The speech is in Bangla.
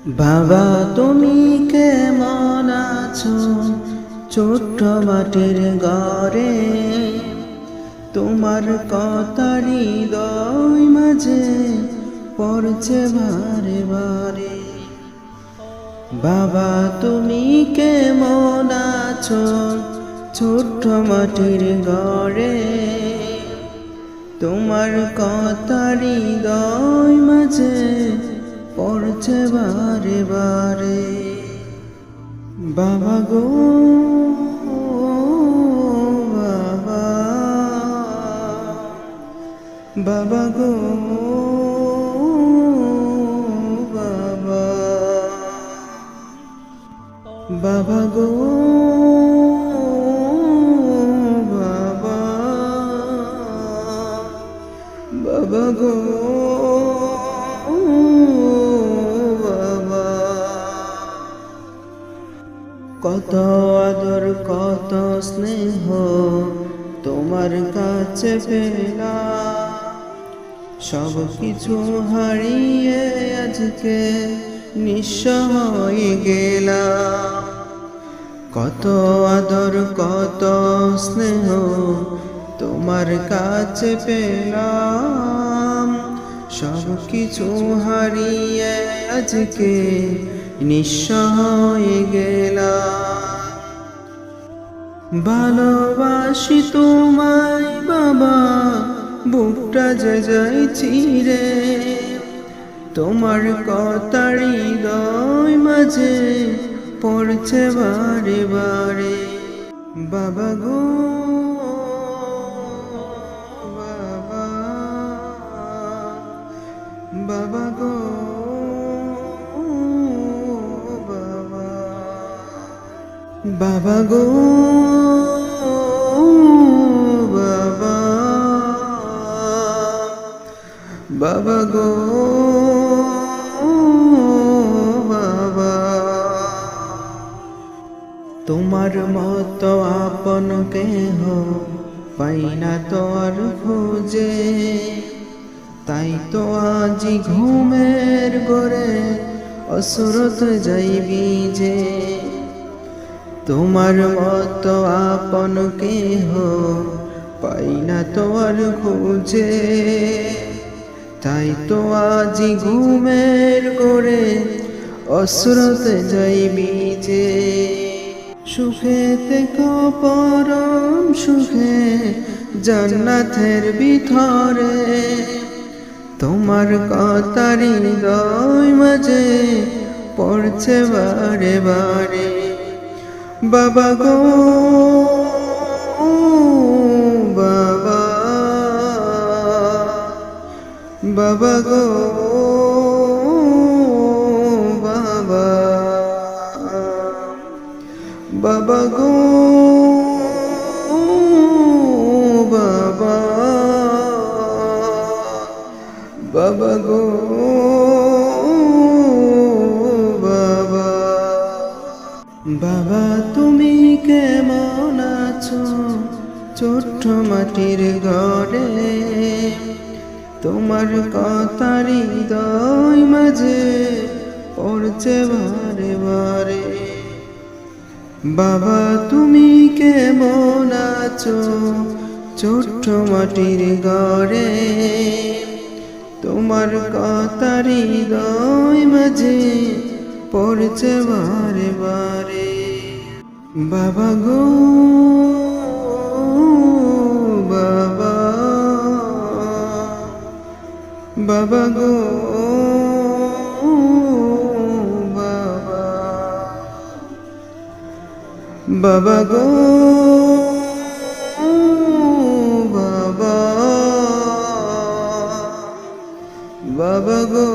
বাবা তুমি কেমন আছো ছোট্ট মাটির ঘরে, তোমার কথার হৃদয় মাঝে পড়ছে বারে বারে। বাবা তুমি কেমন আছো ছোট্ট মাটির ঘরে, তোমার কথার হৃদয় মাঝে পড়ছে বারে বারে। বাবা গো বাবা, বাবা গো বাবা, বাবা গো বাবা, বাবা গো বাবা। কত আদর কত স্নেহ তোমার কাছে পেলাম, সব কিছু হারিয়ে আজকে নিঃস্ব হয়ে গেলাম। কত আদর কত স্নেহ তোমার কাছে পেলাম, সব কিছু হারিয়ে আজকে নিঃস্ব হয়ে গেলাম। ভালোবাসি তোমায় বাবা, বুকটা যে যাই চিরে, তোমার কথার হৃদয় মাঝে পড়ছে বারে বারে। বাবা গো বাবা, বাবা গো বাবা, বাবা গো বাবা, বাবা গো বাবা। তোমার মতো আপন কেহ পাই না তো আর খোঁজে, তাই তো আজি ঘুমের ঘরে অসুরত যাইবি যে। তোমার মতো আপন কেহ পাই না তো আর খোঁজে, তাই তো আজি ঘুমের ঘরে অসুরত যাইবি যে। সুখে থেকো পরম সুখে জান্নাতের ভিতরে, তোমার কথার হৃদয় মাঝে পড়ছে বারে বারে। বাবা গো বাবা, বাবা গো বাবা, বাবা গো বাবা, বাবা গো বাবা। বাবা তুমি কেমন আছো ছোট্ট মাটির ঘরে, তোমার কথার হৃদয় মাঝে পড়ছে বারে বারে। বাবা তুমি কেমন আছো ছোট্ট মাটির ঘরে, তোমার কথার হৃদয় মাঝে পড়ছে বারে বারে। বাবা গো বাবা, বাবা গো বাবা, বাবা গো বাবা, বাবা গো